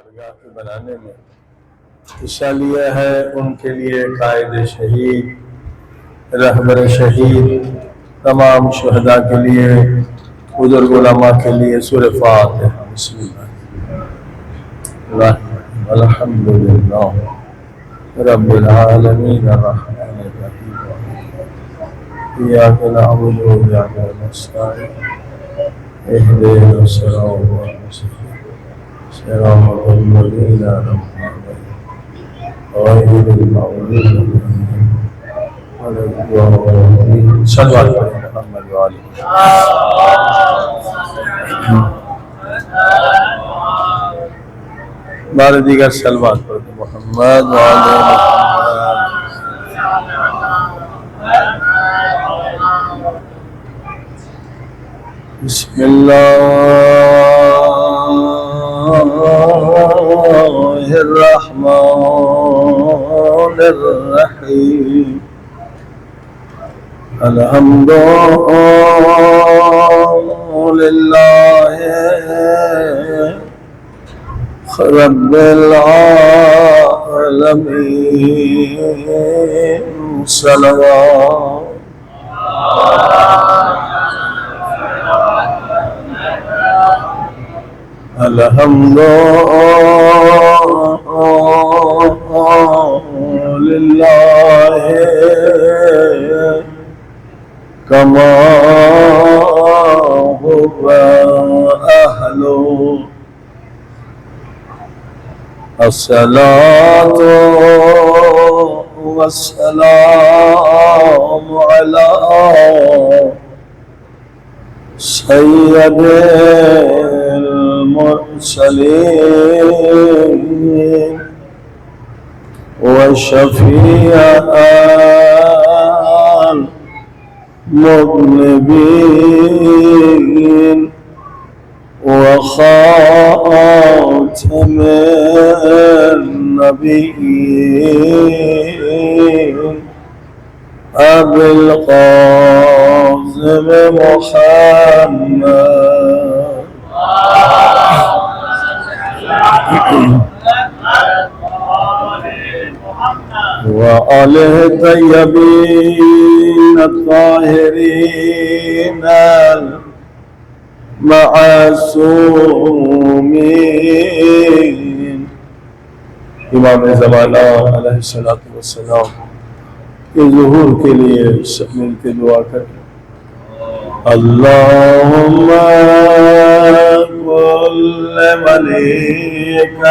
درگاہ کے بنانے میں حصہ لیا ہے، ان کے لیے قائد شہید، رہبر شہید، تمام شہداء کے لیے، بزرگ علماء کے لیے سورہ فاتحہ۔ بسم اللہ الحمد للہ رب العالمین الرحمن الرحیم ایاک نعبد و ایاک نستعین اهدنا الصراط المستقیم صراط الذین انعمت علیہم غیر المغضوب علیہم ولا الضالین۔ صلوات پڑھیں محمد وعلی بار دیگر سلوات پڑھیں محمد وعلی محمد۔ بسم اللہ الرحمن الرحیم الحمد للہ رب العالمین صلوات الحمد للہ کما هو اہل الصلاة والسلام علی سید المرسلین وشفیع المذنبین وخاتم النبیین ابی القاسم محمد وآلہ الطیبین الطاہرین المعصومین۔ امام زمانہ علیہ السلام کے ظہور کے لیے سب مل کے دعا کریں۔ اللہم کل ولیک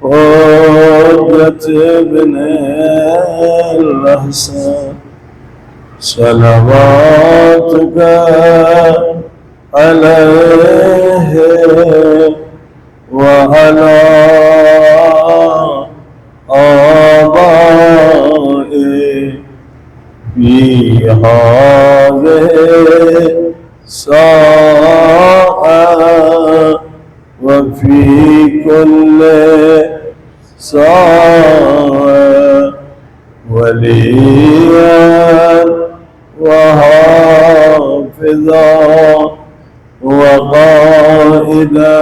حجت ابن الحسن صلواتک علیہ وعلی آبائه فی هذه الساعة وفي كل ساعة وليا وحافظا وقائدا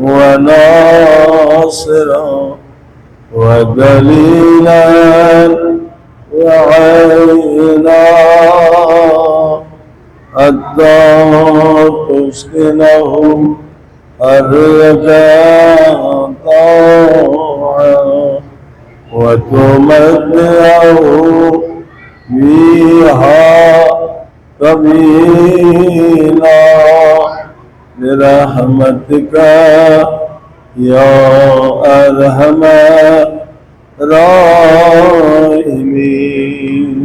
وناصرا ودليلا وعينا حتى تسكنهم الرجاء طوعا وتمتعه فيها طويلا برحمتك يا أرحم الراحمين۔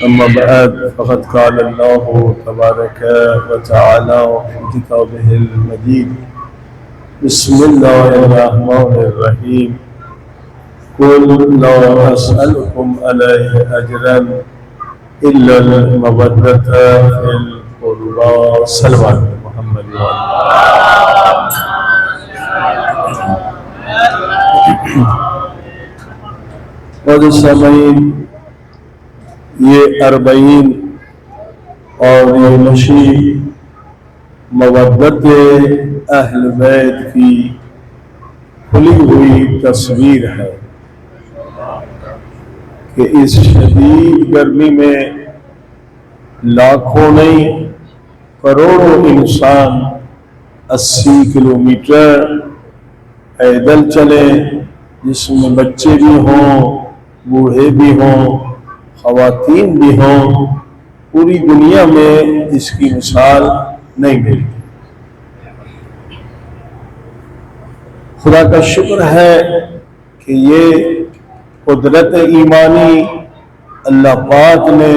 أما بعد فقد قال الله تبارك وتعالى في كتابه المجيد بسم الله الرحمن الرحيم قل لا أسألكم عليه أجرا إلا المودة في القربى۔ صلوات محمد والسامعين یہ اربعین اور یہ نشید مودت اہل بیت کی کھلی ہوئی تصویر ہے کہ اس شدید گرمی میں لاکھوں نہیں کروڑوں انسان 80 کلومیٹر پیدل چلیں، جس میں بچے بھی ہوں، بوڑھے بھی ہوں، خواتین بھی ہوں، پوری دنیا میں اس کی مثال نہیں ملتی۔ خدا کا شکر ہے کہ یہ قدرت ایمانی اللہ پاک نے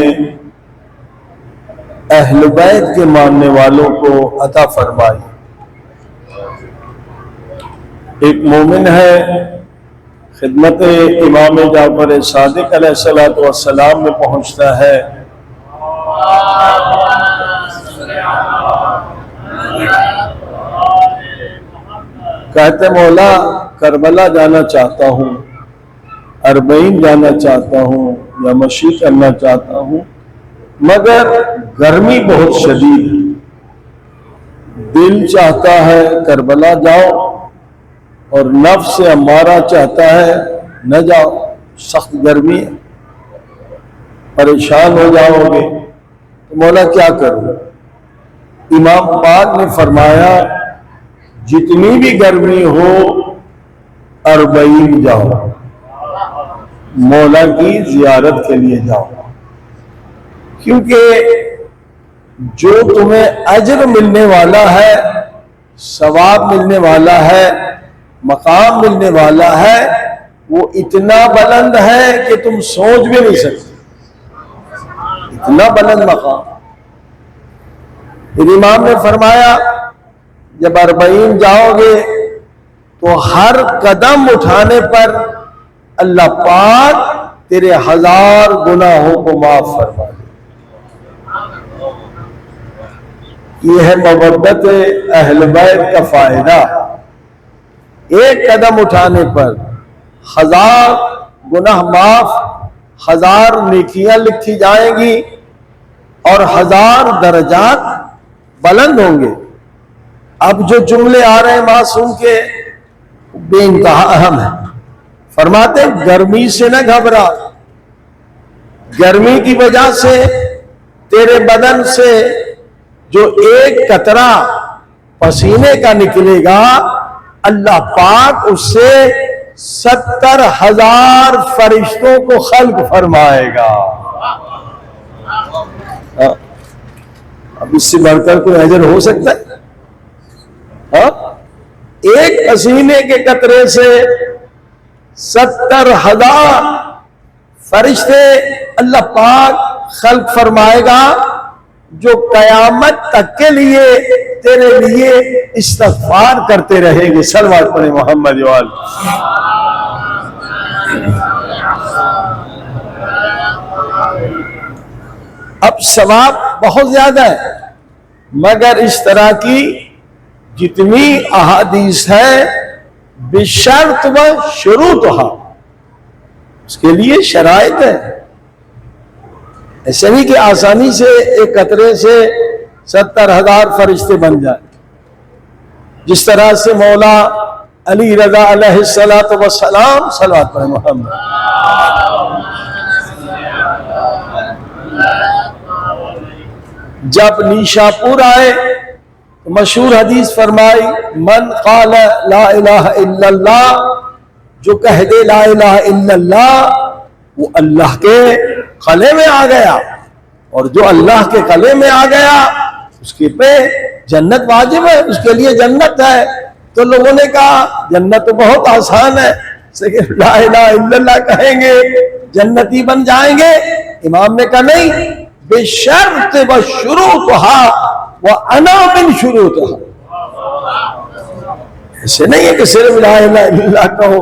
اہل بیت کے ماننے والوں کو عطا فرمائی۔ ایک مومن ہے، خدمت امام جعفر صادق علیہ السلام میں پہنچتا ہے، کہتے مولا کربلا جانا چاہتا ہوں، اربعین جانا چاہتا ہوں یا مشی کرنا چاہتا ہوں، مگر گرمی بہت شدید ہے۔ دل چاہتا ہے کربلا جاؤ اور نفس امارہ چاہتا ہے نہ جاؤ، سخت گرمی ہے، پریشان ہو جاؤ گے، تو مولا کیا کروں؟ امام پاک نے فرمایا جتنی بھی گرمی ہو اربعین جاؤ، مولا کی زیارت کے لیے جاؤ، کیونکہ جو تمہیں اجر ملنے والا ہے، ثواب ملنے والا ہے، مقام ملنے والا ہے، وہ اتنا بلند ہے کہ تم سوچ بھی نہیں سکتے، اتنا بلند مقام۔ پھر امام نے فرمایا جب اربعین جاؤ گے تو ہر قدم اٹھانے پر اللہ پاک تیرے 1000 گناہوں کو معاف فرما دے۔ یہ ہے مودت اہل بیت کا فائدہ۔ ایک قدم اٹھانے پر 1000 گناہ معاف، 1000 نیکیاں لکھی جائیں گی اور 1000 درجات بلند ہوں گے۔ اب جو جملے آ رہے ہیں معصوم کے بے انتہا اہم ہیں۔ فرماتے گرمی سے نہ گھبرا، گرمی کی وجہ سے تیرے بدن سے جو ایک قطرہ پسینے کا نکلے گا، اللہ پاک اس سے 70,000 فرشتوں کو خلق فرمائے گا۔ اب اس سے بڑھ کر کوئی اجر ہو سکتا ہے؟ ایک پسینے کے قطرے سے 70,000 فرشتے اللہ پاک خلق فرمائے گا، جو قیامت تک کے لیے تیرے لیے استغفار کرتے رہیں گے۔ صلوات پڑھیں محمد وآل۔ اب ثواب بہت زیادہ ہے، مگر اس طرح کی جتنی احادیث ہے بشرط و شروطها، اس کے لیے شرائط ہے۔ ایسے نہیں کہ آسانی سے ایک قطرے سے 70,000 فرشتے بن جائیں، جس طرح سے مولا علی رضا علیہ السلام صلوات پڑھیں محمد۔ جب نیشاپور آئے تو مشہور حدیث فرمائی، من قال لا الہ الا اللہ، جو کہہ دے لا الہ الا اللہ وہ اللہ کے قلعے میں آ گیا، اور جو اللہ کے قلعے میں آ گیا اس کے پہ جنت واجب ہے، اس کے لیے جنت ہے۔ تو لوگوں نے کہا جنت تو بہت آسان ہے، صرف لا الہ الا اللہ کہیں گے جنتی بن جائیں گے۔ امام نے کہا نہیں، بشرط و شروطها وانا من شروطها، ایسے نہیں ہے کہ صرف لا الہ الا اللہ کہو،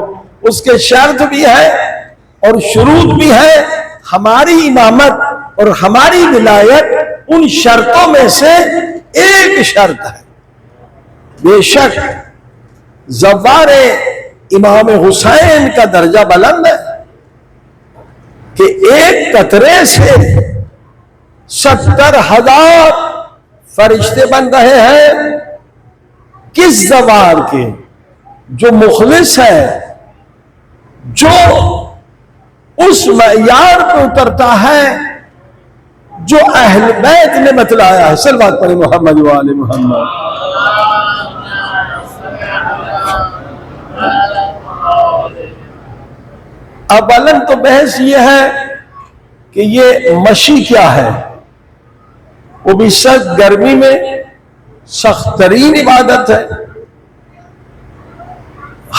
اس کے شرط بھی ہے اور شروط بھی ہے۔ ہماری امامت اور ہماری ولایت ان شرطوں میں سے ایک شرط ہے۔ بے شک زوار امام حسین کا درجہ بلند ہے، کہ ایک قطرے سے 70,000 فرشتے بن رہے ہیں. کس زوال کے؟ جو مخلص ہے، جو اس معیار پہ اترتا ہے جو اہل بیت نے بتلایا ہے. صلوات پڑھیں محمد و آل محمد. اولاً تو بحث یہ ہے کہ یہ مشی کیا ہے، وہ بھی سخت گرمی میں سخت ترین عبادت ہے.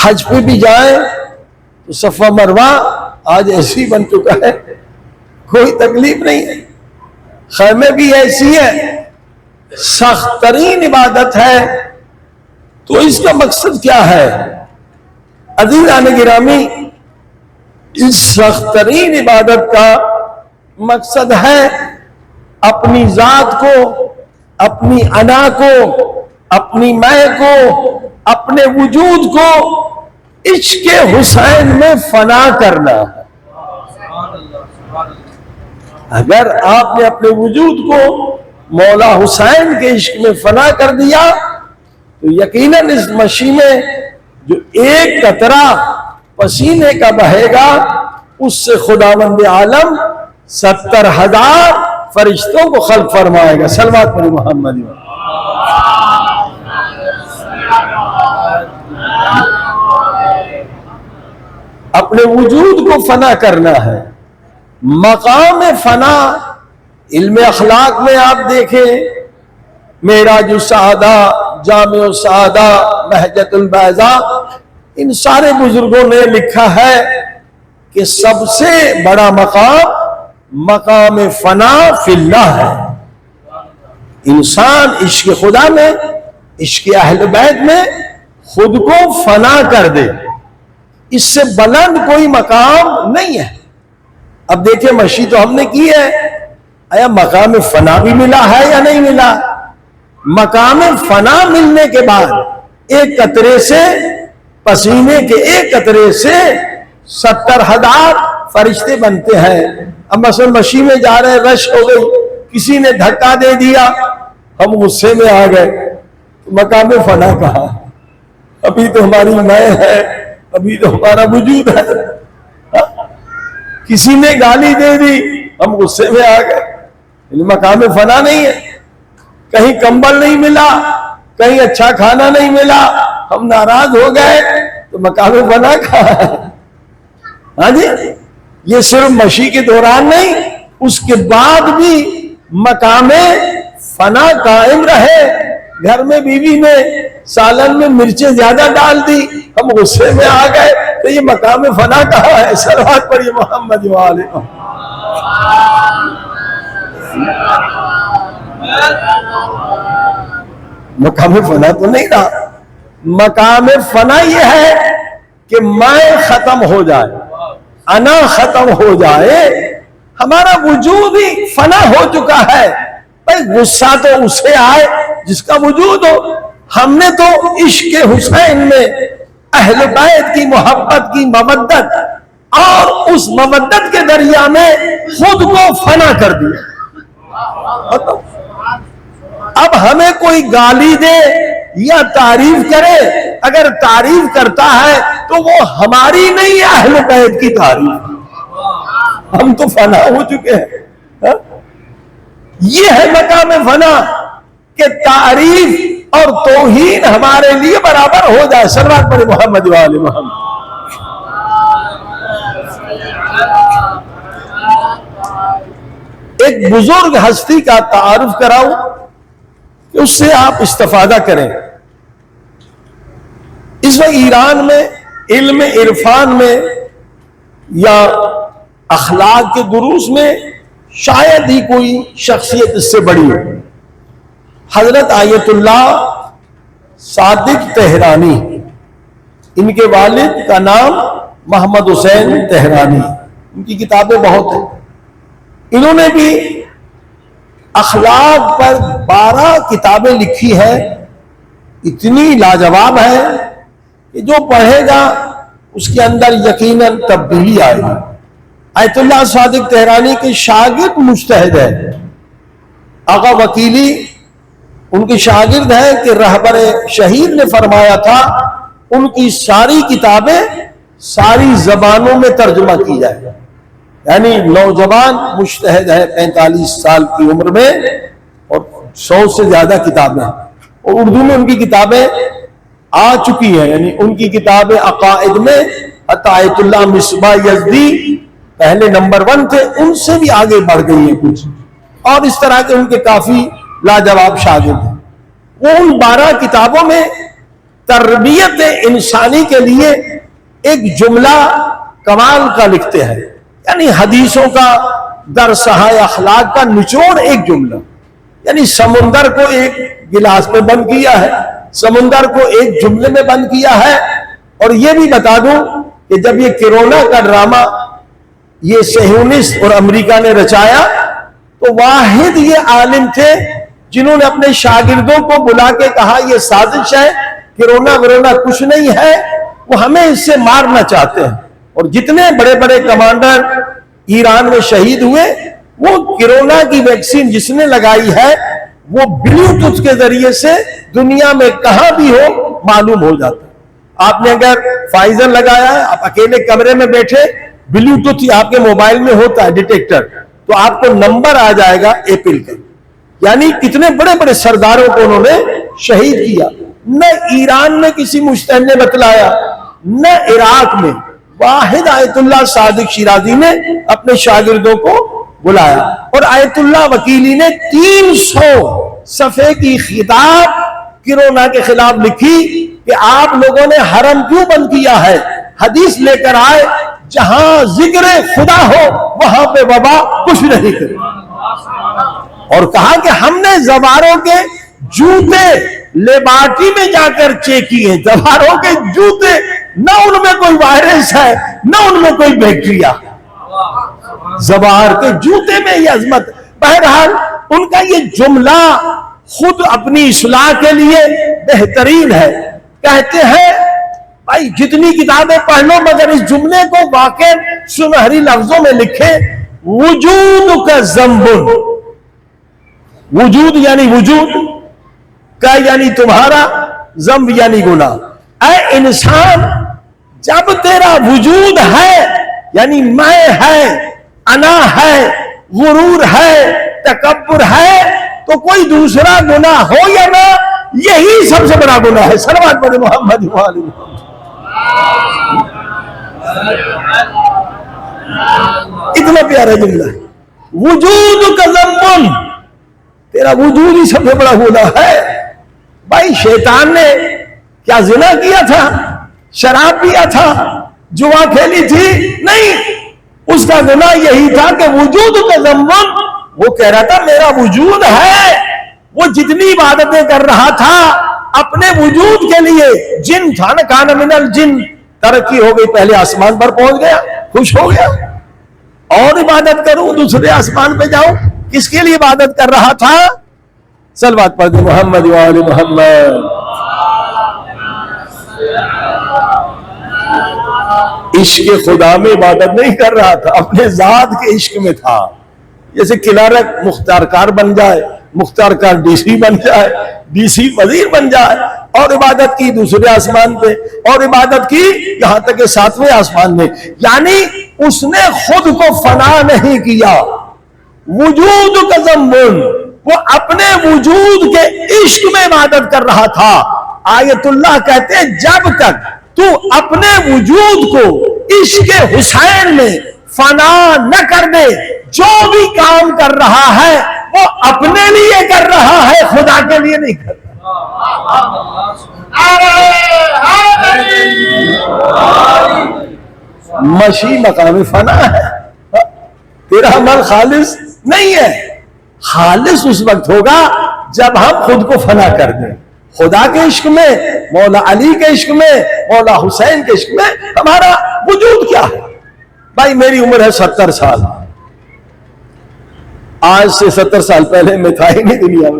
حج پہ بھی جائیں تو صفا مروہ آج ایسی بن چکا ہے، کوئی تکلیف نہیں ہے. خیمے بھی ایسی ہے، سخت ترین عبادت ہے. تو اس کا مقصد کیا ہے؟ عزیزان گرامی، اس سخت ترین عبادت کا مقصد ہے اپنی ذات کو، اپنی انا کو، اپنی میں کو، اپنے وجود کو عشق حسین میں فنا کرنا. اگر آپ نے اپنے وجود کو مولا حسین کے عشق میں فنا کر دیا تو یقیناً اس مشی میں جو ایک قطرہ پسینے کا بہے گا اس سے خداوند عالم 70,000 فرشتوں کو خلق فرمائے گا. صلوات پڑھیں محمد. اپنے وجود کو فنا کرنا ہے. مقام فنا علم اخلاق میں آپ دیکھیں، معراج السعادہ، جامع السعادہ، بہجت البیضاء، ان سارے بزرگوں نے لکھا ہے کہ سب سے بڑا مقام فنا فی اللہ ہے. انسان عشق خدا میں، عشق اہل بیت میں خود کو فنا کر دے، اس سے بلند کوئی مقام نہیں ہے. اب دیکھیں مشی تو ہم نے کی ہے، آیا مقام فنا بھی ملا ہے یا نہیں ملا؟ مقام فنا ملنے کے بعد ایک قطرے سے، پسینے کے ایک قطرے سے 70,000 فرشتے بنتے ہیں. اب مثلا مشی میں جا رہے، رش ہو گئی، کسی نے دھکا دے دیا، ہم غصے میں آ گئے، مقام فنا کہا؟ ابھی تو ہماری میں ہے، ابھی تو ہمارا وجود ہے. کسی نے گالی دے دی، ہم غصے میں آ گئے، مقام فنا نہیں ہے. کہیں کمبل نہیں ملا، کہیں اچھا کھانا نہیں ملا، ہم ناراض ہو گئے، تو مقام فنا کہاں ہے؟ ہاں جی، یہ صرف مشی کے دوران نہیں، اس کے بعد بھی مقام فنا قائم رہے. گھر میں بیوی نے سالن میں مرچیں زیادہ ڈال دی، ہم غصے میں آ گئے، تو یہ مقام فنا کہاں ہے؟ صلوات پڑھیے محمد و آل محمد. مقام فنا تو نہیں رہا. مقام فنا یہ ہے کہ میں ختم ہو جائے، انا ختم ہو جائے، ہمارا وجود ہی فنا ہو چکا ہے. بھائی غصہ تو اسے آئے جس کا وجود ہو. ہم نے تو عشق حسین میں اہل بیت کی محبت کی مودت اور اس مودت کے دریا میں خود کو فنا کر دیا. اب ہمیں کوئی گالی دے یا تعریف کرے، اگر تعریف کرتا ہے تو وہ ہماری نہیں، اہل بیت کی تعریف. ہم تو فنا ہو چکے ہیں. یہ ہے مقام فنا کہ تعریف اور توہین ہمارے لیے برابر ہو جائے. صلوات پڑھیں محمد و آل محمد. ایک بزرگ ہستی کا تعارف کراؤں کہ اس سے آپ استفادہ کریں. اس وقت ایران میں علم عرفان میں یا اخلاق کے دروس میں شاید ہی کوئی شخصیت اس سے بڑی ہو. حضرت آیت اللہ صادق تہرانی، ان کے والد کا نام محمد حسین تہرانی، ان کی کتابیں بہت ہیں. انہوں نے بھی اخلاق پر 12 کتابیں لکھی ہے. اتنی لاجواب ہے کہ جو پڑھے گا اس کے اندر یقیناً تبدیلی آئے گی. آیت اللہ صادق تہرانی کے شاگرد مجتہد ہے، آقا وکیلی ان کے شاگرد ہیں کہ رہبر شہید نے فرمایا تھا ان کی ساری کتابیں ساری زبانوں میں ترجمہ کی جائے، یعنی نوجوان مجتہد ہے 45 سال کی عمر میں اور 100 سے زیادہ کتابیں، اور اردو میں ان کی کتابیں آ چکی ہیں، یعنی ان کی کتابیں عقائد میں آیت اللہ مصباح یزدی پہلے نمبر 1 تھے، ان سے بھی آگے بڑھ گئی ہیں کچھ، اور اس طرح کے ان کے کافی لاجواب شاگرد ہیں۔ وہ ان 12 کتابوں میں تربیت انسانی کے لیے ایک جملہ کمال کا لکھتے ہیں، یعنی حدیثوں کا درس اخلاق کا نچوڑ ایک جملہ، یعنی سمندر کو ایک گلاس میں بند کیا ہے، سمندر کو ایک جملے میں بند کیا ہے۔ اور یہ بھی بتا دوں کہ جب یہ کرونا کا ڈرامہ یہ صہیونسٹ اور امریکہ نے رچایا تو واحد یہ عالم تھے جنہوں نے اپنے شاگردوں کو بلا کے کہا یہ سازش ہے، کرونا کچھ نہیں ہے، وہ ہمیں اس سے مارنا چاہتے ہیں۔ اور جتنے بڑے بڑے کمانڈر ایران میں شہید ہوئے وہ کرونا کی ویکسین جس نے لگائی ہے وہ بلوٹوتھ کے ذریعے سے دنیا میں کہاں بھی ہو معلوم ہو جاتا ہے۔ آپ نے اگر فائزر لگایا ہے، آپ اکیلے کمرے میں بیٹھے، بلوٹوتھ آپ کے موبائل میں ہوتا ہے ڈیٹیکٹر، تو آپ کو نمبر آ جائے گا ایپل کا۔ یعنی کتنے بڑے بڑے سرداروں کو انہوں نے شہید کیا، نہ ایران میں کسی مجتہد نے بتلایا، نہ عراق میں، واحد آیت اللہ صادق شیرازی نے اپنے شاگردوں کو بلایا۔ اور آیت اللہ وکیلی نے 300 صفحے کی خطاب کرونا کے خلاف لکھی کہ آپ لوگوں نے حرم کیوں بند کیا ہے، حدیث لے کر آئے جہاں ذکر خدا ہو وہاں پہ وبا کچھ نہیں کرے، اور کہا کہ ہم نے زواروں کے جوتے لیبارٹری میں جا کر چیک کیے، زواروں کے جوتے، نہ ان میں کوئی وائرس ہے نہ ان میں کوئی بیکٹیریا، زوار کے جوتے میں یہ عظمت۔ بہرحال ان کا یہ جملہ خود اپنی اصلاح کے لیے بہترین ہے، کہتے ہیں بھائی جتنی کتابیں پڑھ لو مگر اس جملے کو واقع سنہری لفظوں میں لکھے، وجود کا ذنب، وجود یعنی وجود کا یعنی تمہارا، ذنب یعنی گناہ۔ اے انسان جب تیرا وجود ہے یعنی میں ہے، انا ہے، غرور ہے، تکبر ہے، تو کوئی دوسرا گناہ ہو یا نہ یہی سب سے بڑا گناہ ہے۔ صلوات پڑھیں محمد وآلہ محمد۔ اتنا پیارا جملہ ہے، وجود کا ذنب، تیرا وجود ہی سب سے بڑا گناہ ہے۔ بھائی شیطان نے کیا زنا کیا تھا، شراب پیا تھا، جوا کھیلی تھی؟ نہیں، اس کا گناہ یہی تھا کہ وجود کا ذنب، وہ کہہ رہا تھا میرا وجود ہے، وہ جتنی عبادتیں کر رہا تھا اپنے وجود کے لیے، جن تھا نا کان من الجن، ترقی ہو گئی، پہلے آسمان پر پہنچ گیا، خوش ہو گیا، اور عبادت کروں دوسرے آسمان پہ جاؤں، کس کے لیے عبادت کر رہا تھا؟ صلوات پڑھ دیں محمد وآل محمد۔ عشق خدا میں عبادت نہیں کر رہا تھا، اپنے ذات کے عشق میں تھا۔ جیسے کلارک مختار کار بن جائے، مختار کار ڈی سی بن جائے، ڈی سی وزیر بن جائے، اور عبادت کی دوسرے آسمان پہ، اور عبادت کی یہاں تک کہ 7ویں آسمان میں، یعنی اس نے خود کو فنا نہیں کیا۔ وجود کا ذنب، وہ اپنے وجود کے عشق میں عبادت کر رہا تھا۔ آیت اللہ کہتے ہیں جب تک تو اپنے وجود کو عشق حسین میں فنا نہ کر دے، جو بھی کام کر رہا ہے وہ اپنے لیے کر رہا ہے، خدا کے لیے نہیں کر رہا۔ مشی مقام فنا ہے، تیرا عمل خالص نہیں ہے۔ خالص اس وقت ہوگا جب ہم خود کو فنا کر دیں، خدا کے عشق میں، مولا علی کے عشق میں، مولا حسین کے عشق میں ہمارا وجود کیا ہے۔ بھائی میری عمر ہے 70 سال، آج سے 70 سال پہلے میں تھا ہی نہیں دنیا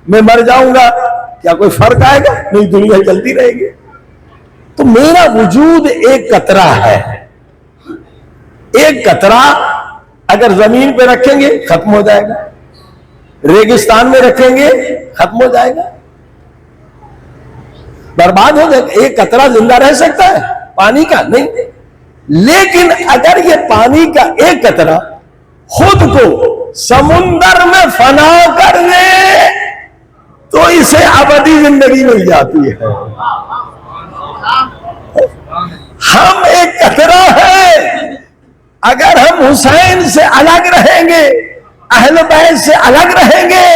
میں مر جاؤں گا، کیا کوئی فرق آئے گا؟ نہیں، دنیا چلتی رہے گی۔ تو میرا وجود ایک قطرہ ہے، ایک قطرہ اگر زمین پہ رکھیں گے ختم ہو جائے گا، ریگستان میں رکھیں گے ختم ہو جائے گا، برباد ہو جائے گا۔ ایک قطرہ زندہ رہ سکتا ہے پانی کا؟ نہیں۔ لیکن اگر یہ پانی کا ایک قطرہ خود کو سمندر میں فنا کر دے تو اسے ابدی زندگی مل جاتی ہے۔ ہم ایک قطرہ ہیں، اگر ہم حسین سے الگ رہیں گے، اہل بیت سے الگ رہیں گے،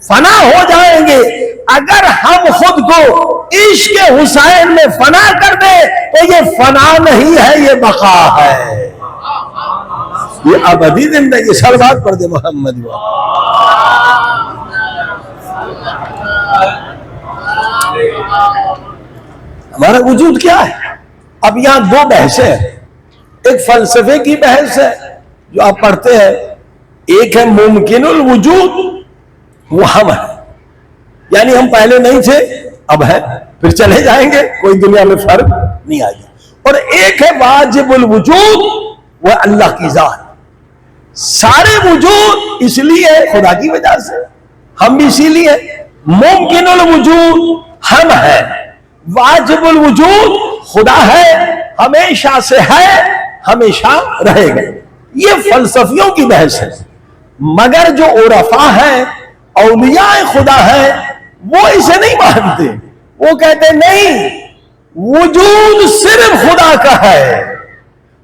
فنا ہو جائیں گے۔ اگر ہم خود کو عشق حسین میں فنا کر دیں تو یہ فنا نہیں ہے، یہ بقا ہے، یہ ابدی زندگی۔ صلوات پڑھ دے محمد۔ ہمارا وجود کیا ہے؟ اب یہاں دو بحثیں ہیں، ایک فلسفے کی بحث ہے جو آپ پڑھتے ہیں، ایک ہے ممکن الوجود، وہ ہم ہے، یعنی ہم پہلے نہیں تھے اب ہے، پھر چلے جائیں گے، کوئی دنیا میں فرق نہیں آئے گا۔ اور ایک ہے واجب الوجود، وہ اللہ کی ذات۔ سارے وجود اس لیے خدا کی وجہ سے، ہم بھی اسی لیے۔ ممکن الوجود ہم ہے، واجب الوجود خدا ہے، ہمیشہ سے ہے، ہمیشہ رہے گا۔ یہ فلسفیوں کی بحث ہے، مگر جو عرفاء ہیں، اولیاء خدا ہیں، وہ اسے نہیں مانتے۔ وہ کہتے نہیں، وجود صرف خدا کا ہے،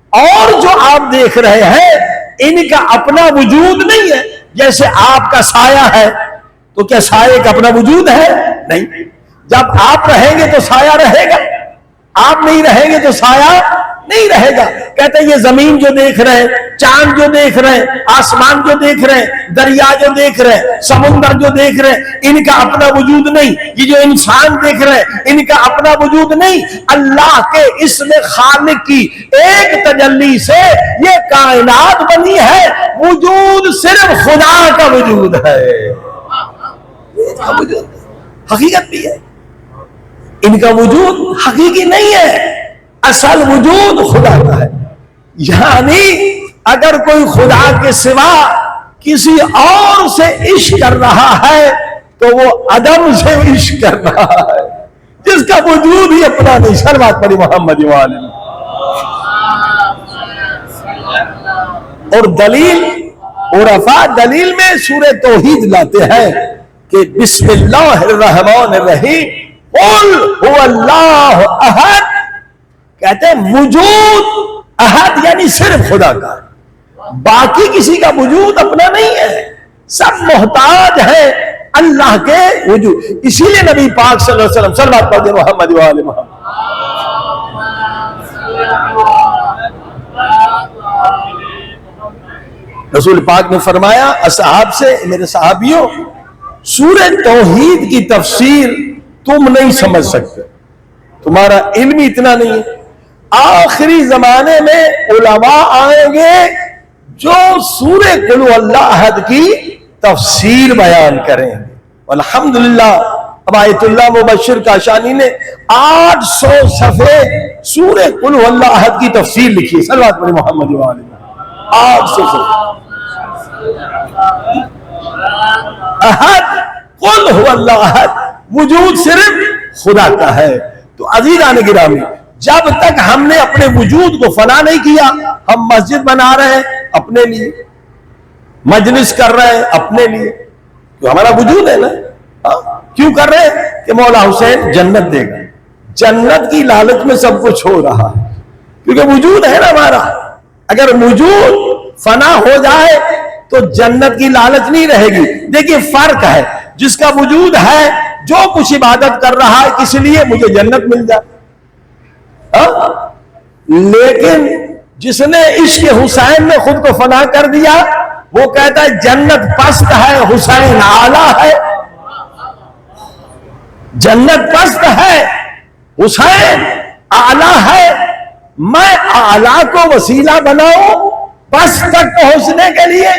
اور جو آپ دیکھ رہے ہیں ان کا اپنا وجود نہیں ہے۔ جیسے آپ کا سایہ ہے تو کیا سایہ کا اپنا وجود ہے؟ نہیں۔ جب آپ رہیں گے تو سایہ رہے گا، آپ نہیں رہیں گے تو سایہ نہیں رہے گا۔ کہتے ہیں یہ زمین جو دیکھ رہے ہیں، چاند جو دیکھ رہے ہیں، آسمان جو دیکھ رہے ہیں، دریا جو دیکھ رہے ہیں، سمندر جو دیکھ رہے ہیں، ان کا اپنا وجود نہیں۔ یہ جو انسان دیکھ رہے ہیں ان کا اپنا وجود نہیں۔ اللہ کے اسم خالق کی ایک تجلی سے یہ کائنات بنی ہے، وجود صرف خدا کا وجود ہے، حقیقت بھی ہے۔ ان کا وجود حقیقی نہیں ہے، اصل وجود خدا کا ہے۔ یعنی اگر کوئی خدا کے سوا کسی اور سے عشق کر رہا ہے تو وہ عدم سے عشق کر رہا ہے، جس کا وجود ہی اپنا نہیں۔ صلوات پڑھی محمد وآلہ۔ اور دلیل عرفاء دلیل میں سورہ توحید لاتے ہیں کہ بسم اللہ الرحمن الرحیم قل هو اللہ احد، کہتے ہیں وجود احد یعنی صرف خدا کا، باقی کسی کا وجود اپنا نہیں ہے، سب محتاج ہے اللہ کے وجود۔ اسی لیے نبی پاک صلی اللہ علیہ وسلم صلوات پڑھ دے محمد وآلہ محمد۔ رسول پاک نے فرمایا اصحاب سے، میرے صحابیوں، سورہ توحید کی تفسیر تم نہیں سمجھ سکتے، تمہارا علم اتنا نہیں ہے۔ آخری زمانے میں علماء آئیں گے جو سورہ قل هو اللہ احد کی تفسیر بیان کریں گے۔ الحمدللہ اب آیت اللہ مبشر کاشانی نے 800 صفحے سورہ قل هو اللہ احد کی تفسیر لکھی ہے۔ صلوات پڑھی محمد وآلہ۔ 800 صفحے احد، قل هو اللہ احد، وجود صرف خدا کا ہے۔ تو عزیزان گرامی، جب تک ہم نے اپنے وجود کو فنا نہیں کیا، ہم مسجد بنا رہے ہیں اپنے لیے، مجلس کر رہے ہیں اپنے لیے، تو ہمارا وجود ہے نا، کیوں کر رہے ہیں کہ مولا حسین جنت دے گا، جنت کی لالچ میں سب کچھ ہو رہا ہے، کیونکہ وجود ہے نا ہمارا۔ اگر وجود فنا ہو جائے تو جنت کی لالچ نہیں رہے گی۔ دیکھیے فرق ہے، جس کا وجود ہے جو کچھ عبادت کر رہا ہے اس لیے مجھے جنت مل جائے، لیکن جس نے عشق حسین میں خود کو فنا کر دیا وہ کہتا ہے جنت پست ہے، حسین اعلیٰ ہے، جنت پست ہے، حسین اعلیٰ ہے، میں اعلیٰ کو وسیلہ بناؤں پست تک پہنچنے کے لیے،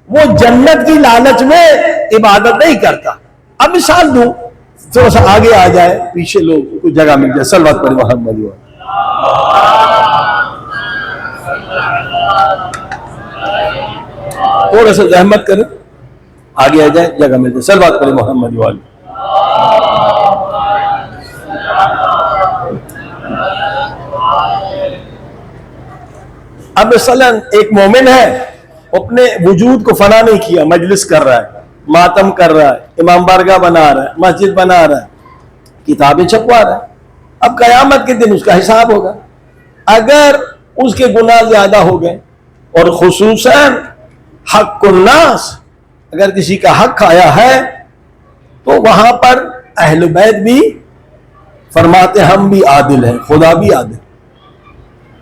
وہ جنت کی لالچ میں عبادت نہیں کرتا۔ اب مثال دوں، تھوڑا سا آگے آ جائے، پیچھے لوگ کو جگہ مل جائے۔ صلوات پڑھی محمد۔ تھوڑا سا زحمت کریں، آگے آ جائیں، جگہ مل جائے. صلوات پڑھیں محمد والی. اب مثلا ایک مومن ہے، اپنے وجود کو فنا نہیں کیا، مجلس کر رہا ہے، ماتم کر رہا ہے، امام بارگاہ بنا رہا ہے، مسجد بنا رہا ہے، کتابیں چھپوا رہا ہے. اب قیامت کے دن اس کا حساب ہوگا. اگر اس کے گناہ زیادہ ہو گئے، اور خصوصاً حق الناس، اگر کسی کا حق کھایا ہے، تو وہاں پر اہل بیت بھی فرماتے ہم بھی عادل ہیں، خدا بھی عادل.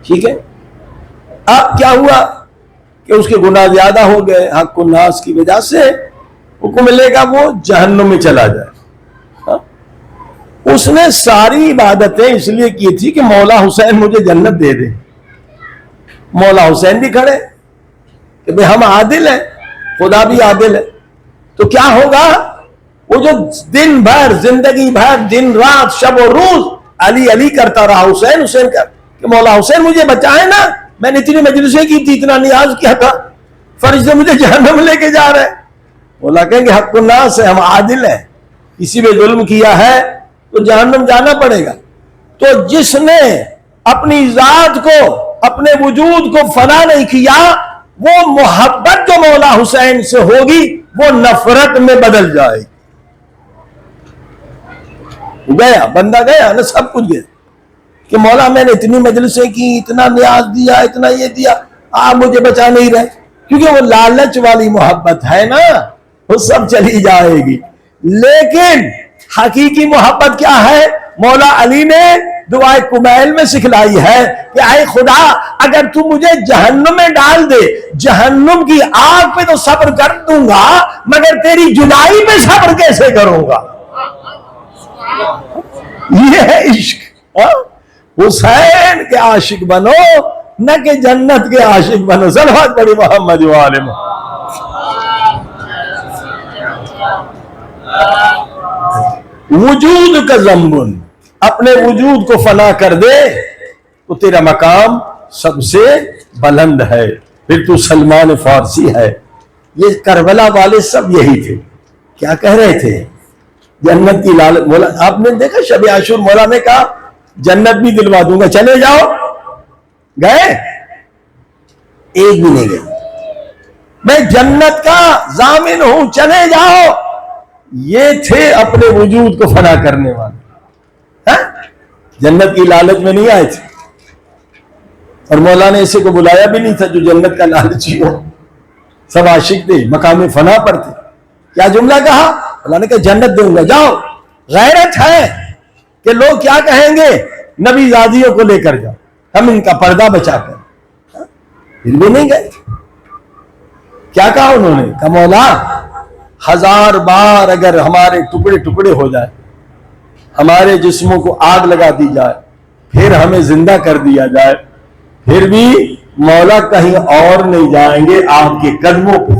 ٹھیک ہے. اب کیا ہوا کہ اس کے گناہ زیادہ ہو گئے، حق الناس کی وجہ سے حکم ملے گا وہ جہنم میں چلا جائے. اس نے ساری عبادتیں اس لیے کی تھی کہ مولا حسین مجھے جنت دے دے. مولا حسین بھی کھڑے کہ بھئی ہم عادل ہیں، خدا بھی عادل ہے. تو کیا ہوگا؟ وہ جو دن بھر، زندگی بھر، دن رات، شب و روز علی علی کرتا رہا، حسین حسین کر کہ مولا حسین مجھے بچائے نا، میں نے اتنی مجلسیں کی تھی، اتنا نیاز کیا تھا، فرشتے مجھے جہنم لے کے جا رہے. مولا کہیں گے حق الناس ہے، ہم عادل ہیں، کسی پہ ظلم کیا ہے تو جہنم جانا پڑے گا. تو جس نے اپنی ذات کو، اپنے وجود کو فنا نہیں کیا، وہ محبت جو مولا حسین سے ہوگی وہ نفرت میں بدل جائے. گیا بندہ، گیا نا، سب کچھ گیا کہ مولا میں نے اتنی مجلسیں کی، اتنا نیاز دیا، اتنا یہ دیا، آپ مجھے بچا نہیں رہے. کیونکہ وہ لالچ والی محبت ہے نا، وہ سب چلی جائے گی. لیکن حقیقی محبت کیا ہے؟ مولا علی نے دعائے کمیل میں سکھلائی ہے کہ اے خدا، اگر تو مجھے جہنم میں ڈال دے، جہنم کی آگ پہ تو صبر کر دوں گا، مگر تیری جدائی پہ صبر کیسے کروں گا؟ یہ ہے عشق. حسین کے عاشق بنو، نہ کہ جنت کے عاشق بنو. صلوات پڑھی محمد وآلہ محمد. وجود کا ضمن، اپنے وجود کو فنا کر دے تو تیرا مقام سب سے بلند ہے، پھر تو سلمان فارسی ہے. یہ کربلا والے سب یہی تھے. کیا کہہ رہے تھے؟ جنت کی لالچ. مولا آپ نے دیکھا شب عاشور مولا نے کہا جنت بھی دلوا دوں گا، چلے جاؤ. گئے؟ ایک بھی نہیں گئے. میں جنت کا ضامن ہوں، چلے جاؤ. یہ تھے اپنے وجود کو فنا کرنے والے، جنت کی لالچ میں نہیں آئے تھے. اور مولا نے اسے کو بلایا بھی نہیں تھا جو جنت کا لالچی ہو. سب عاشق تھے، مقام فنا پر تھے. کیا جملہ کہا؟ اللہ نے کہا جنت دوں گا، جاؤ. غیرت ہے کہ لوگ کیا کہیں گے، نبی زادیوں کو لے کر جاؤ، ہم ان کا پردہ بچا کر. پھر بھی نہیں گئے. کیا کہا انہوں نے؟ کہا مولا 1000 بار اگر ہمارے ٹکڑے ٹکڑے ہو جائے، ہمارے جسموں کو آگ لگا دی جائے، پھر ہمیں زندہ کر دیا جائے، پھر بھی مولا کہیں اور نہیں جائیں گے، آپ کے قدموں پہ.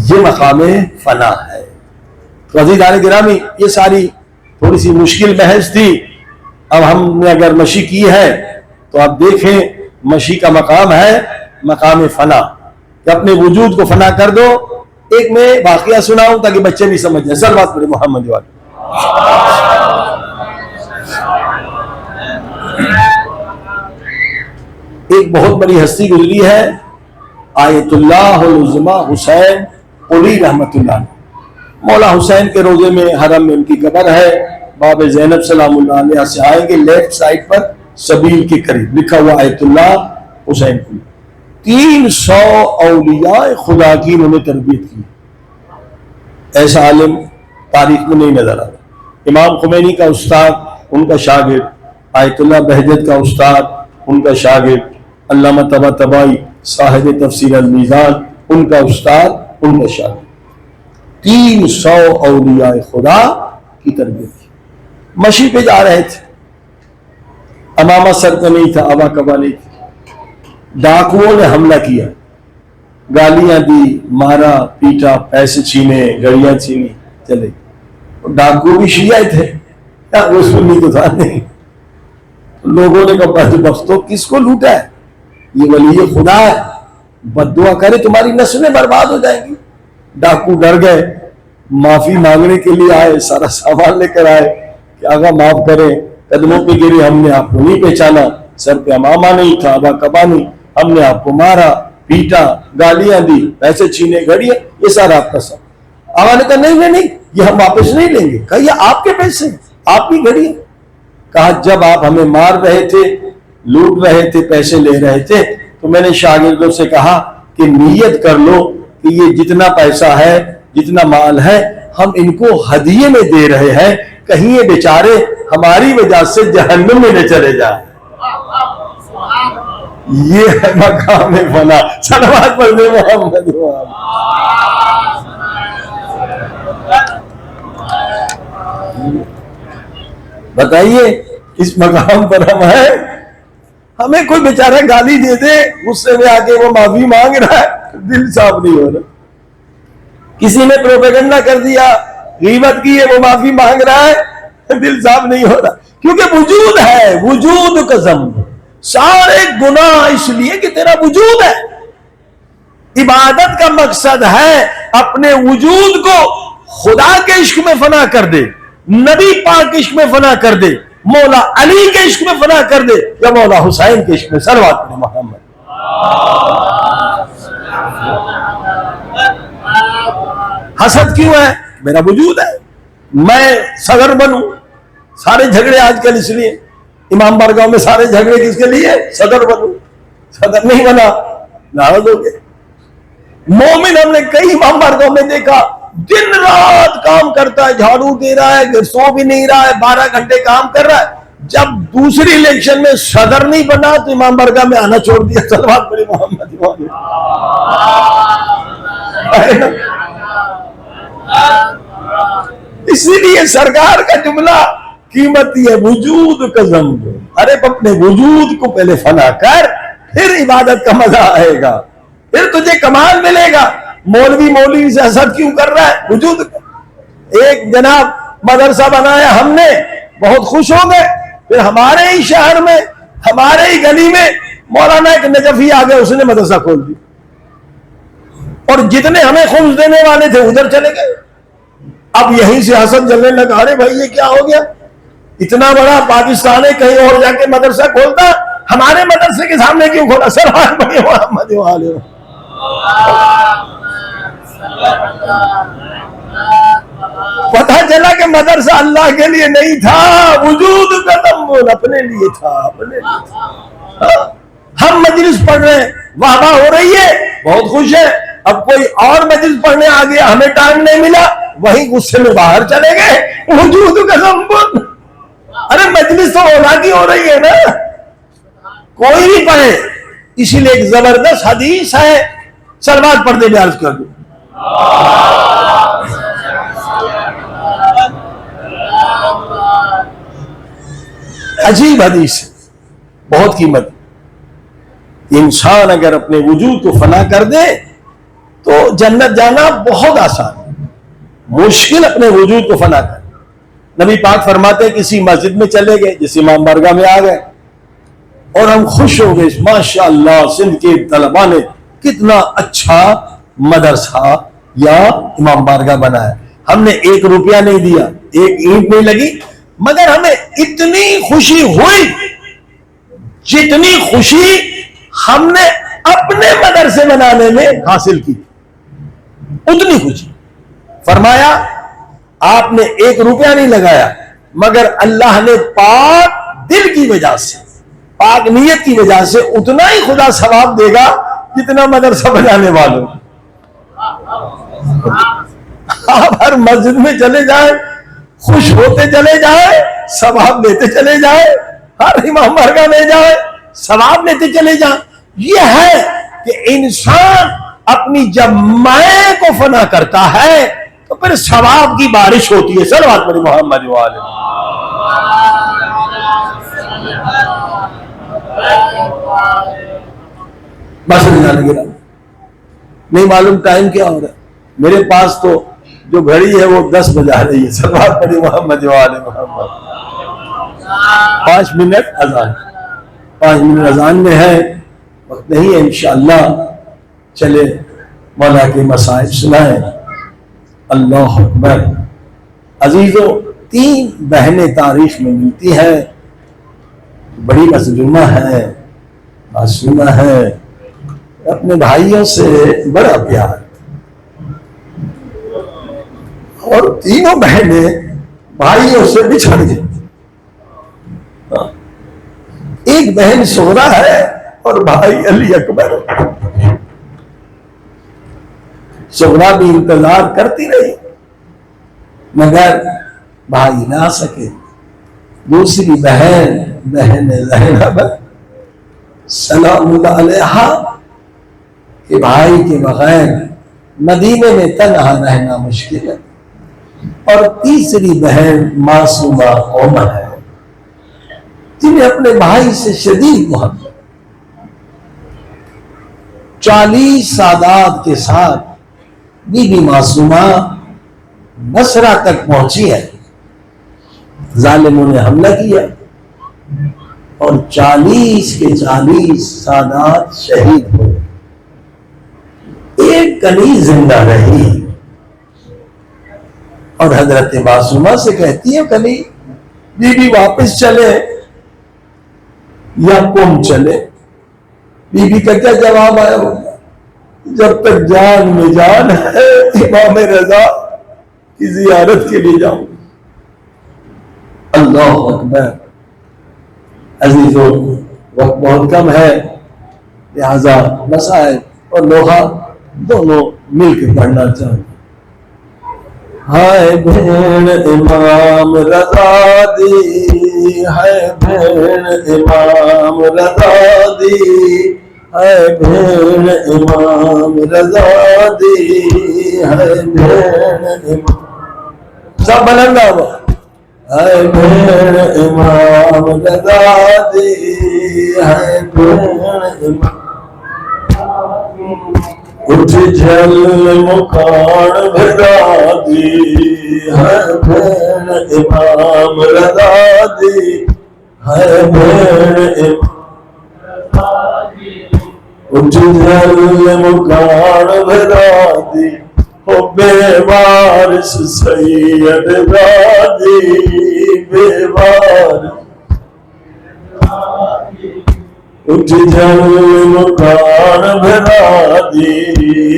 یہ مقام فنا ہے. تو عزیزان گرامی، یہ ساری تھوڑی سی مشکل بحث تھی. اب ہم نے اگر مشی کی ہے تو آپ دیکھیں مشی کا مقام ہے مقام فنا، کہ اپنے وجود کو فنا کر دو. ایک میں واقعہ سناؤں تاکہ بچے بھی سمجھ جائیں. صلوات پڑھیں محمد والے. ایک بہت بڑی ہستی گزری ہے، آیت اللہ العظمی حسین قلی رحمت اللہ علیہ. مولا حسین کے روضے میں حرم میں ان کی قبر ہے. باب زینب سلام اللہ علیہ سے آئیں گے، لیفٹ سائڈ پر سبیل کے قریب لکھا ہوا آیت اللہ حسین قلی. 300 اولیاء خدا کی انہوں نے تربیت کی. ایسا عالم تاریخ میں نہیں نظر آتا. امام خمینی کا استاد ان کا شاگرد، آیت اللہ بہجت کا استاد ان کا شاگرد، علامہ طباطبائی صاحب تفسیر المیزان ان کا استاد ان کا شاگرد. 300 اولیاء خدا کی تربیت کی. مشی پہ جا رہے تھے، امامہ سر کا نہیں تھا، ابا کبا نہیں تھا. ڈاکوؤں نے حملہ کیا، گالیاں دی، مارا پیٹا، پیسے چھینے، گڑیاں چھینی، چلے. ڈاکو بھی شیعہ تھے، وہ سنی تو تھا نہیں. لوگوں نے کہا بختو کس کو لوٹا ہے، یہ ولی خدا ہے. بد دعا کرے تمہاری نسلیں برباد ہو جائیں گی. ڈاکو ڈر گئے, معافی مانگنے کے لیے آئے, سارا سامان لے کر آئے کہ آقا معاف کریں, قدموں پہ گرے, ہم نے آپ کو نہیں پہچانا, سر پہ امامہ نہیں تھا, ابا کبا نہیں, ہم نے آپ کو مارا پیٹا, گالیاں دی, پیسے چھینے, گھڑیاں, یہ سارا آپ کا سب. آقا نے کہا نہیں, یہ ہم واپس نہیں لیں گے. کہا یہ آپ کے پیسے, آپ کی گھڑی. کہا جب آپ ہمیں مار رہے تھے, لوٹ رہے تھے, پیسے لے رہے تھے, تو میں نے شاگردوں سے کہا کہ نیت کر لو کہ یہ جتنا پیسہ ہے, جتنا مال ہے, ہم ان کو ہدیے میں دے رہے ہیں, کہیں یہ بیچارے ہماری وجہ سے جہنم میں نہ چلے جائیں. یہ ہے مقام فنا. صلوات پڑھنے محمد. بتائیے اس مقام پر ہم ہیں. ہمیں کوئی بیچارہ گالی دے دے, غصے میں آ کے وہ معافی مانگ رہا ہے, دل صاف نہیں ہو رہا. کسی نے پروپیگنڈا کر دیا, غیبت کی ہے, وہ معافی مانگ رہا ہے, دل صاف نہیں ہو رہا. کیونکہ وجود ہے, وجود کا ذنب, سارے گناہ اس لیے کہ تیرا وجود ہے. عبادت کا مقصد ہے اپنے وجود کو خدا کے عشق میں فنا کر دے, نبی پاک کے عشق میں فنا کر دے, مولا علی کے عشق میں فنا کر دے, یا مولا حسین کے عشق میں. صلوات پڑھیں محمد. حسد کیوں ہے؟ میرا وجود ہے, میں صدر بنوں. سارے جھگڑے آج کل اس لیے, امام بارگاہ میں سارے جھگڑے کس کے لیے؟ صدر بنوں. صدر نہیں بنا ناراض ہو گئے. مومن ہم نے کئی امام بارگاہ میں دیکھا, دن رات کام کرتا ہے, جھاڑو دے رہا ہے, سو بھی نہیں رہا ہے, 12 گھنٹے کام کر رہا ہے. جب دوسری الیکشن میں صدر نہیں بنا تو امام بارگاہ میں آنا چھوڑ دیا. صلوات پڑھیں محمد. اسی لیے سرکار کا جملہ قیمتی ہے, وجود کا ذنب. ارے اپنے وجود کو پہلے فنا کر, پھر عبادت کا مزہ آئے گا, پھر تجھے کمال ملے گا. مولوی سے حسد کیوں کر رہا ہے؟ وجود کا. ایک جناب مدرسہ بنایا ہم نے, بہت خوش ہو گئے. پھر ہمارے ہی شہر میں, ہمارے ہی گلی میں مولانا ایک نجفی آ گیا, اس نے مدرسہ کھول دیا, اور جتنے ہمیں خبز دینے والے تھے ادھر چلے گئے. اب یہیں سے حسد جلنے لگا, ارے بھائی یہ کیا ہو گیا, اتنا بڑا پاکستان ہے, کہیں اور جا کے مدرسہ کھولتا, ہمارے مدرسے کے سامنے کیوں کھولا؟ صلوات پڑھیں محمد والے. پتہ چلا کہ مدرسہ اللہ کے لیے نہیں تھا, وجود کا ذنب اپنے لیے تھا, اپنے لیے تھا. ہم مجلس پڑھ رہے ہیں, واہ واہ ہو رہی ہے, بہت خوش ہے. اب کوئی اور مجلس پڑھنے آ گیا, ہمیں ٹائم نہیں ملا, وہیں غصے میں باہر چلے گئے. وجود کا ذنب. ارے مجلس تو اولا کی ہو رہی ہے نا, کوئی بھی پڑھے. اسی لیے ایک زبردست حدیث ہے, صلوات پڑھ دے میں عرض کر دوں. عجیب حدیث ہے, بہت قیمت. انسان اگر اپنے وجود کو فنا کر دے تو جنت جانا بہت آسان ہے. مشکل اپنے وجود کو فنا کر. نبی پاک فرماتے ہیں کسی مسجد میں چلے گئے, جس امام بارگاہ میں آ گئے, اور ہم خوش ہو گئے, ماشاءاللہ سندھ کے طلباء نے کتنا اچھا مدرسہ یا امام بارگاہ بنایا. ہم نے 1 روپیہ نہیں دیا, 1 اینٹ نہیں لگی, مگر ہمیں اتنی خوشی ہوئی جتنی خوشی ہم نے اپنے مدرسے بنانے میں حاصل کی, اتنی خوشی. فرمایا آپ نے 1 روپیہ نہیں لگایا, مگر اللہ نے پاک دل کی وجہ سے, پاک نیت کی وجہ سے اتنا ہی خدا ثواب دے گا جتنا مدرسہ بنانے والوں. آپ ہر مسجد میں چلے جائیں, خوش ہوتے چلے جائیں, ثواب لیتے چلے جائیں. ہر امام بارگاہ میں جائیں, ثواب لیتے چلے جائیں. یہ ہے کہ انسان اپنی جب میں کو فنا کرتا ہے تو پھر ثواب کی بارش ہوتی ہے. صلوات پڑھیں محمد والے. بس نہیں معلوم ٹائم کیا ہو رہا ہے, میرے پاس تو جو گھڑی ہے وہ 10 بجا رہی ہے. صلوات پڑھیں محمد والے محمد. 5 منٹ اذان, 5 منٹ اذان میں ہے, وقت نہیں ہے. انشاءاللہ چلے مولا کے مصائب سنائیں۔ اللہ اکبر۔ عزیزوں، 3 بہنیں تاریخ میں ملتی ہیں، بڑی مظلومہ ہے، معصومہ ہے، اپنے بھائیوں سے بڑا پیار، اور تینوں بہنیں بھائیوں سے بچھڑ گئی۔ ایک بہن صغرا ہے اور بھائی علی اکبر۔ صغرا بھی انتظار کرتی رہی مگر بھائی نہ آ سکے۔ دوسری بہن زینب سلام اللہ علیہا کہ بھائی کے بغیر مدینے میں تنہا رہنا مشکل ہے، اور تیسری بہن معصومہ عمر ہے جنہیں اپنے بھائی سے شدید محبت۔ 40 سادات کے ساتھ بی بی معصومہ بصرہ تک پہنچی ہے۔ ظالموں نے حملہ کیا اور 40 کے 40 سادات شہید ہوئے، ایک کنیز زندہ رہی، اور حضرت معصومہ سے کہتی ہے کنیز بی بی واپس چلے یا تم چلے؟ بی بی کا کیا جواب آیا ہوگا؟ جب تک جان میں جان ہے امام رضا کی زیارت کے لیے جاؤں۔ اللہ اکبر۔ عزیزوں، وقت بہت کم ہے، لہذا مسائل اور لوحہ دونوں مل کے پڑھنا چاہوں۔ ہائے بھین امام رضا دی، ہائے بھین امام رضا دی، ہائے بھین امام رضا دی، ہائے بھین امام، سب بلندہ ہوا، ہائے بھین امام رضا دی، ہائے بھین امام، اٹھ جل مکان بھرا دی، ہائے بھین امام رضا دی، ہائے بھین امام، اٹھ جل مکان بھرا دی، ہو بے وارث سید دادی، بے وارث، اٹھ جل مکان بھرا دی،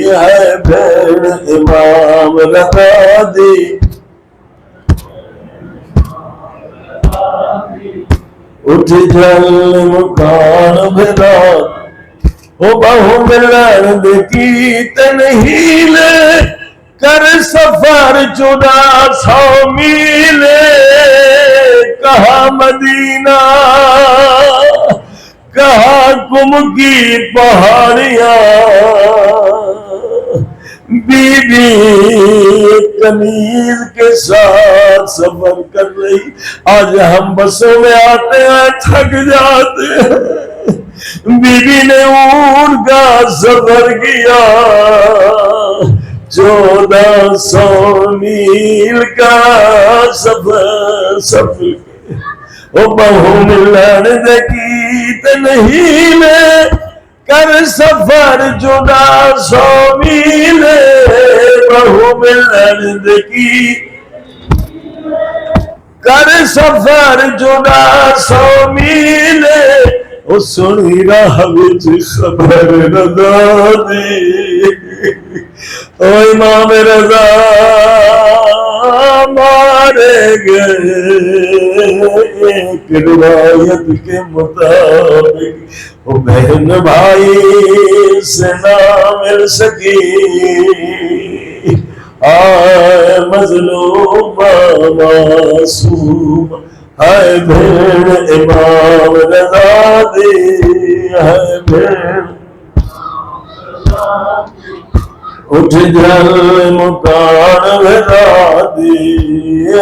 ہے بھین امام رضا دی، اٹھ جل مکان بھرا، ہو بہو ملن کی تنہیل، کر سفر 1400 میل، کہاں مدینہ کہاں کم کی پہاڑیاں، بی بی کنیز کے ساتھ سفر کر رہی۔ آج ہم بسوں میں آتے ہیں تھک جاتے ہیں، بی بی نے اونٹ کا سفر کیا، 1400 میل کا سفر او بہو ملن کی تنہیل، کر سفر 1400 میل، بہو ملن کی کر سفر 1400 میل، او سنی راہ وچ خبر رضا دی، او امام رضا مارے گئے، ایک روایت کے مطابق وہ بہن بھائی سے نہ مل سکی، آئے مظلوم معصوم، ہائے بھین امام رضا دی، ہائے بھین، اٹھ جل مکان بھرا دی،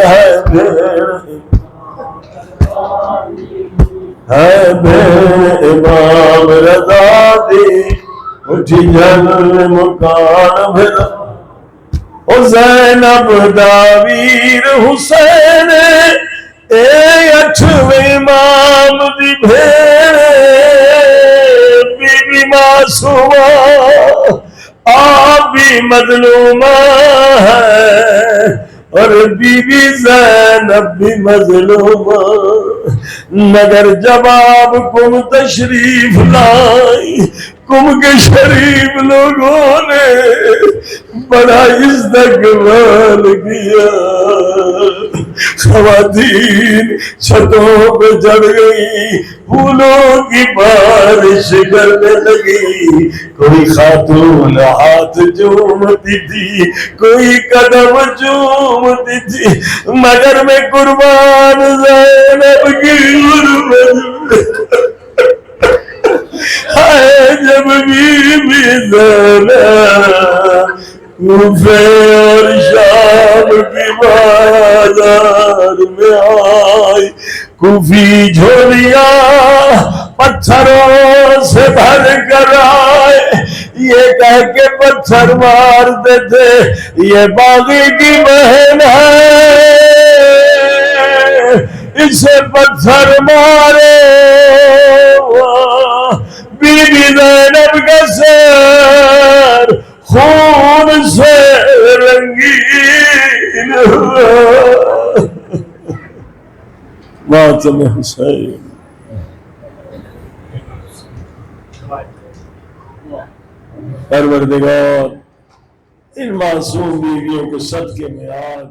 ہے بھین، ہے بھین امام رضا دی، اٹھ جل مکان بھرا، او زینب داویر حسین، اے 8ویں امام دی بھیڑ، بی بی معصومہ آپ بھی مظلومہ ہے اور بی بی زینب بھی مظلومہ، مگر جب آپ کم تشریف لائی، کم کے شریف لوگوں نے بڑا استقبال کیا، خواتین چھتوں پہ چڑھ گئی، پھولوں کی بارش کرنے لگی، کوئی خاتون ہاتھ چومتی تھی، کوئی قدم چومتی تھی، مگر میں قربان زینب کی غربت ہے جب بی بی زینب کوفے اور شام کی بازار میں آئی، کوفی جھولیاں پتھروں سے بھر کر آئے، یہ کہہ کے پتھر مارتے تھے یہ باغی کی بہن ہے، اسے پتھر مارے، بی بی زینب کا سر خون سے رنگین ہوا، ماتم حسین۔ پروردگار ان معصوم بیویوں کے صدقے میں آج